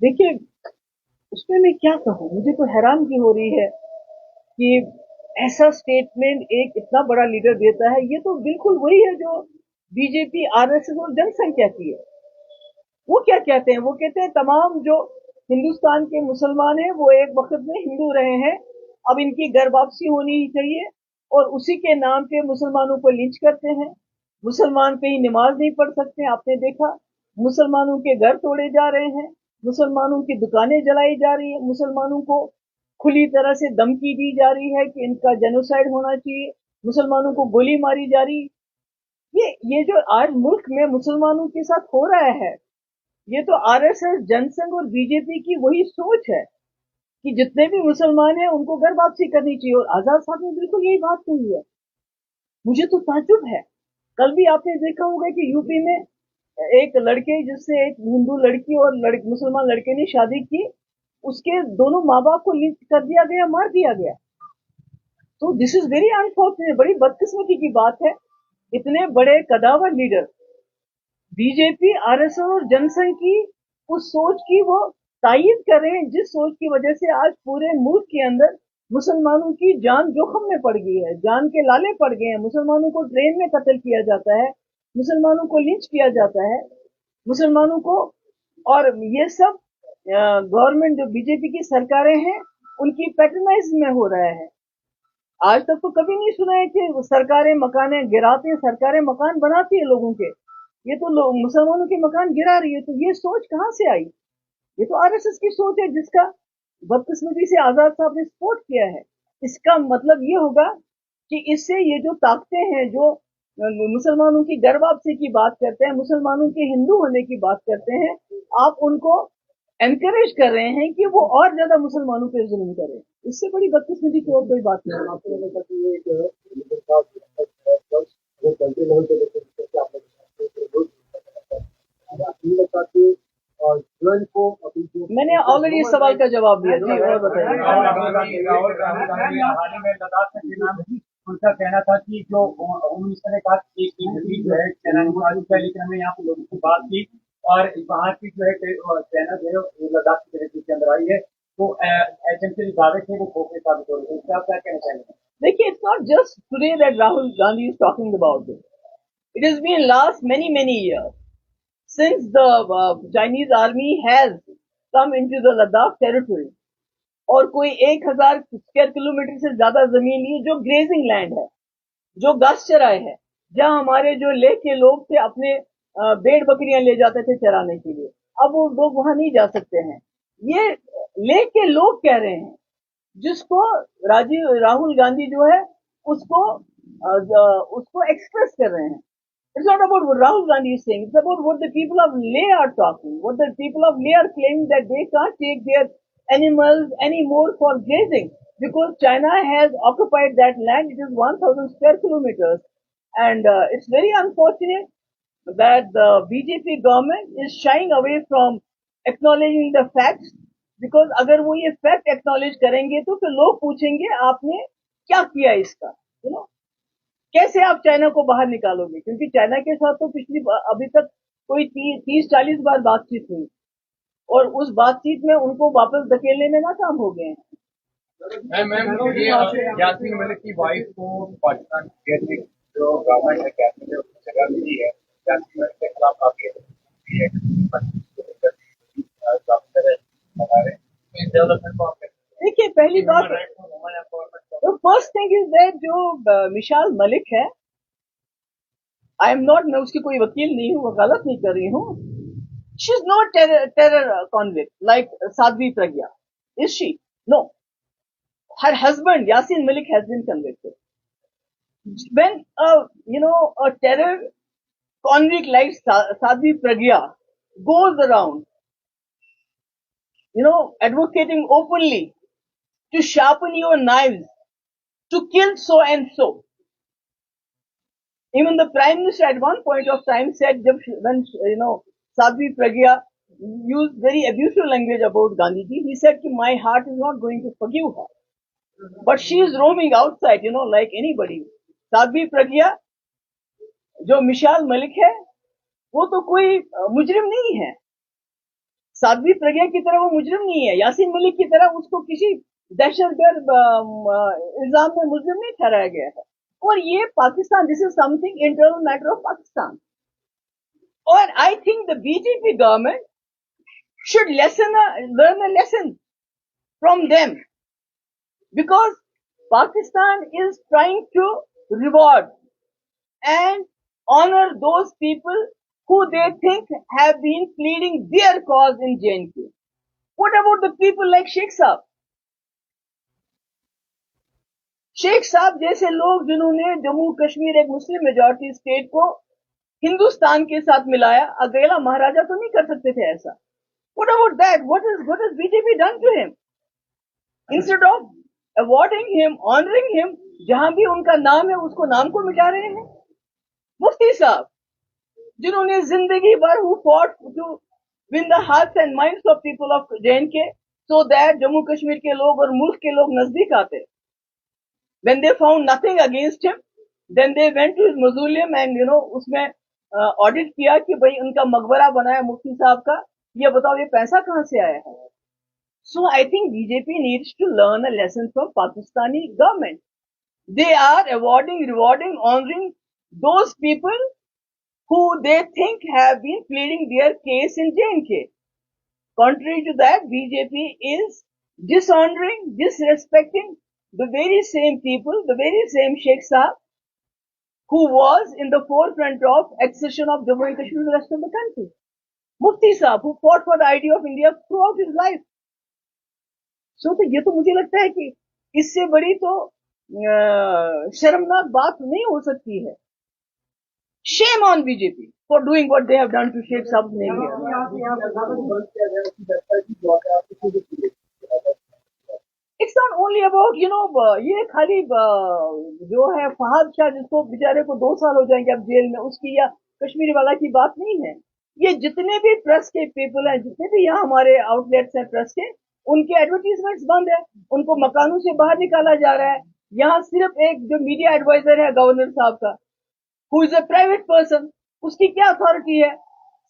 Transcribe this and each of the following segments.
देखिए, उसमें मैं क्या कहूँ, मुझे तो हैरानगी हो रही है कि ऐसा स्टेटमेंट एक इतना बड़ा लीडर देता है। ये तो बिल्कुल वही है जो बीजेपी, आरएसएस और जनसंख्या की है। वो क्या कहते हैं, वो कहते हैं तमाम जो हिंदुस्तान के मुसलमान हैं वो एक वक्त में हिंदू रहे हैं, अब इनकी घर वापसी होनी ही चाहिए। और उसी के नाम पे मुसलमानों को लिंच करते हैं। मुसलमान कहीं नमाज नहीं पढ़ सकते, आपने देखा। मुसलमानों के घर तोड़े जा रहे हैं, मुसलमानों की दुकानें जलाई जा रही है, मुसलमानों को खुली तरह से धमकी दी जा रही है कि इनका जेनोसाइड होना चाहिए, मुसलमानों को गोली मारी जा रही। ये जो आज मुल्क में मुसलमानों के साथ हो रहा है, ये तो आरएसएस, जनसंघ और बीजेपी की वही सोच है कि जितने भी मुसलमान हैं उनको घर वापसी करनी चाहिए। और आजाद साहब ने बिल्कुल यही बात कही है। मुझे तो ताज्जुब है, कल भी आपने देखा होगा कि यूपी में एक लड़के, जिससे एक हिंदू लड़की और मुसलमान लड़के ने शादी की, उसके दोनों माँ बाप को लिंच कर दिया गया, मार दिया गया। तो दिस इज वेरी अनफॉर्चुनेट, बड़ी बदकिस्मती की बात है। इतने बड़े कदावर लीडर बीजेपी, आरएसएस और जनसंघ की उस सोच की वो तायीद कर रहे हैं, जिस सोच की वजह से आज पूरे मुल्क के अंदर मुसलमानों की जान जोखम में पड़ गई है, जान के लाले पड़ गए हैं। मुसलमानों को ट्रेन में कत्ल किया जाता है, मुसलमानों को लिंच किया जाता है, मुसलमानों को। और ये सब गवर्नमेंट, जो बीजेपी की सरकारें हैं, उनकी पैटर्नाइज में हो रहा है। आज तक तो कभी नहीं सुना है कि सरकारें मकाने गिराती हैं, सरकारें मकान बनाती है लोगों के। ये तो लोग मुसलमानों के मकान गिरा रही है। तो ये सोच कहाँ से आई? ये तो आरएसएस की सोच है, जिसका बदकिस्मती से आजाद साहब ने सपोर्ट किया है। इसका मतलब ये होगा कि इससे ये जो ताकतें हैं, जो मुसलमानों की घर वापसी की बात करते हैं, मुसलमानों के हिंदू होने की बात करते हैं, आप उनको एनकरेज कर रहे हैं कि वो और ज्यादा मुसलमानों पे जुल्म करें। इससे बड़ी बदकिस्मती की और कोई बात नहीं है। आपको लगता है कि ये जो है वो चलते लेवल पे लेकर जैसे आपने मैंने ऑलरेडी इस सवाल का जवाब दिया जी, और बताइए। राहुल गांधी ने हाल ही में लद्दाख का चुनाव, उनका कहना था कि जो होम मिनिस्टर ने कहा कि जो है चाइना है, लेकिन हमने यहाँ पे लोगों से बात की और वहाँ की जो है चाइना जो है लद्दाख की तरह के अंदर आई है, तो एचएमसी जो दावे थे वो खोखले साबित हो रहे थे। इससे आप क्या कहना चाहेंगे? देखिए, it's not just today that Rahul Gandhi is talking about this. It has been last many years since the Chinese army has come into the Ladakh territory। और कोई 1000 स्क्वायर किलोमीटर से ज्यादा जमीन ही जो ग्रेजिंग लैंड है, जो घास चराए है, जहां हमारे जो लेह के लोग थे अपने भेड़ बकरियां ले जाते थे चराने के लिए, अब वो लोग वहां नहीं जा सकते हैं। ये लेह के लोग कह रहे हैं, जिसको राहुल गांधी जो है उसको उसको एक्सप्रेस कर रहे हैं। It's not about what Rahul Gandhi is saying. It's about what the people of Leh are talking. What the people of Leh are claiming, that they can't take their animals anymore for grazing because China has occupied that land. It is 1,000 square kilometers, and it's very unfortunate that the BJP government is shying away from acknowledging the facts, because अगर वो ये fact acknowledge करेंगे तो फिर लोग पूछेंगे आपने क्या किया इसका, you know, कैसे आप चाइना को बाहर निकालोगे? क्योंकि चाइना के साथ तो अभी तक कोई 30-40 बार बातचीत हुई, और उस बातचीत में उनको वापस धकेलने में नाकाम हो गए हैं। यास्मीन मलिक की वाइफ को पाकिस्तान जो गवर्नमेंट है कैबिनेट में जगह मिली है, यास्मीन मलिक के खिलाफ काफी डेवलपमेंट को आप देखिए, पहली बात तो फर्स्ट थिंग इज दैट जो मिशाल मलिक है, आई एम नॉट, मैं उसकी कोई वकील नहीं हूँ, वकालत नहीं कर रही हूँ। She is not terror convict like Sadhvi Pragya, is she? No, her husband Yasin Malik has been convicted. When a terror convict like Sadhvi Pragya goes around, advocating openly to sharpen your knives, to kill so and so. Even the Prime Minister at one point of time said, when Sadhvi Pragya used very abusive language about Gandhiji, he said, my heart is not going to forgive her. But she is roaming outside, like anybody. Sadhvi Pragya, जो मिशाल मलिक है, वो तो कोई मुजरिम नहीं है। साध्वी प्रज्ञा की तरह वो मुजरिम नहीं है, यासीन मलिक की तरह उसको किसी दहशतगर्द इल्जाम में मुजरिम नहीं ठहराया गया है। और ये Pakistan, this is something internal matter of Pakistan. और I think the BJP government should learn a lesson from them, because Pakistan is trying to reward and honor those people who they think have been pleading their cause in J&K. What about the people like Sheikh Saab? Sheikh साहब जैसे लोग जिन्होंने जम्मू कश्मीर एक Muslim majority state को हिंदुस्तान के साथ मिलाया, अकेला महाराजा तो नहीं कर सकते थे ऐसा। What about that? What has BJP done to him? Instead of awarding him, honoring him, जहां भी उनका नाम है उसको नाम को मिटा रहे हैं। मुफ्ती साहब जिन्होंने जिंदगी भर who fought to win the hearts and minds of people of J&K so that Jammu Kashmir के लोग और मुल्क के लोग नजदीक आते। When they found nothing against him, then they went to his mausoleum and उसमें ऑडिट किया कि भाई उनका मकबरा बनाया मुफ्ती साहब का, ये बताओ ये पैसा कहां से आया है। So I think BJP needs to learn a lesson from Pakistani government. They are awarding, rewarding, honoring those people who they think have been pleading their case in J&K. Contrary to that, BJP is dishonoring, disrespecting the very same people, the very same Sheikh Saab, who was in the forefront of accession of Jammu and Kashmir to the rest of the country. Mufti Saab, who fought for the idea of India throughout his life. So ये तो मुझे लगता है कि इससे बड़ी तो शर्मनाक बात नहीं हो सकती है। Shame on BJP for doing what they have done to Sheikh Saab's name here. It's not only about ये खाली जो है फहाद शाह जिसको बेचारे को 2 साल हो जाएंगे अब जेल में, उसकी या कश्मीर वाला की बात नहीं है। ये जितने भी प्रेस के पीपल हैं, जितने भी यहाँ हमारे आउटलेट्स हैं प्रेस के, उनके एडवर्टीजमेंट्स बंद है, उनको मकानों से बाहर निकाला जा रहा है। यहाँ सिर्फ एक जो मीडिया एडवाइजर है गवर्नर साहब का, who is a private person, उसकी क्या अथॉरिटी है?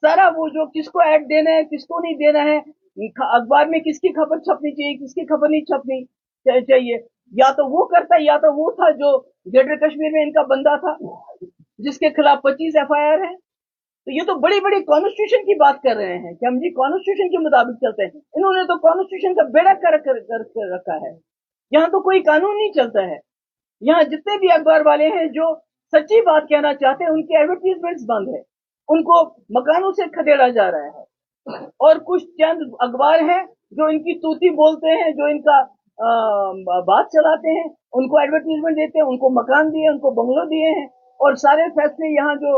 सारा वो जो किसको ऐड देना है, किसको नहीं देना है, अखबार में किसकी खबर छपनी चाहिए, किसकी खबर नहीं छपनी चाहिए, या तो वो करता है या तो वो था जो ग्रेटर कश्मीर में इनका बंदा था जिसके खिलाफ 25 FIR है। तो ये तो बड़ी बड़ी कॉन्स्टिट्यूशन की बात कर रहे हैं कि हम जी कॉन्स्टिट्यूशन के मुताबिक चलते हैं। इन्होंने तो कॉन्स्टिट्यूशन का बेड़ा कर रखा है। यहाँ तो कोई कानून नहीं चलता है। यहाँ जितने भी अखबार वाले हैं जो सच्ची बात कहना चाहते हैं, उनके एडवर्टीजमेंट्स बंद है, उनको मकानों से खदेड़ा जा रहा है। और कुछ चंद अखबार हैं जो इनकी तूती बोलते हैं, जो इनका बात चलाते हैं, उनको एडवर्टीजमेंट देते हैं, उनको मकान दिए, उनको बंगलो दिए हैं, और सारे फैसले यहाँ जो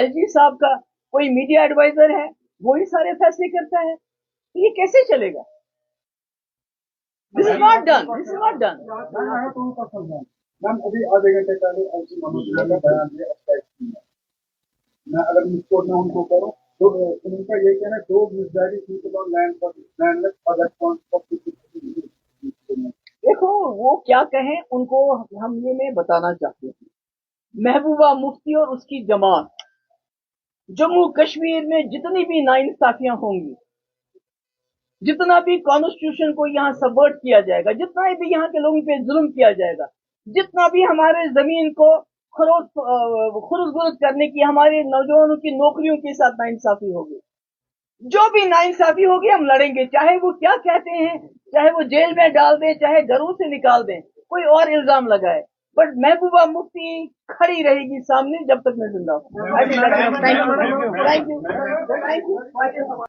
LG साहब का कोई मीडिया एडवाइजर है वो ही सारे फैसले करता है। तो ये कैसे चलेगा? This is not done, this is not done. Ma'am अभी आधे घंटे पहले LG ममूद का बयान दिया, मैं अगर मिसकोट में उनको करूँ तो उनका ये कहना है 2 misguided people on land for landless for response for. देखो वो क्या कहें, उनको हम ये मैं बताना चाहते हैं, महबूबा मुफ्ती और उसकी जमात जम्मू कश्मीर में जितनी भी नाइंसाफियां होंगी, जितना भी कॉन्स्टिट्यूशन को यहाँ सबवर्ट किया जाएगा, जितना भी यहाँ के लोगों पे जुल्म किया जाएगा, जितना भी हमारे जमीन को खुरुद करने की, हमारे नौजवानों की नौकरियों के साथ नाइंसाफी होगी, जो भी नाइंसाफी होगी हम लड़ेंगे, चाहे वो क्या कहते हैं, चाहे वो जेल में डाल दें, चाहे घरों से निकाल दें, कोई और इल्जाम लगाए, बट महबूबा मुफ्ती खड़ी रहेगी सामने जब तक मैं जिंदा हूँ। Thank you.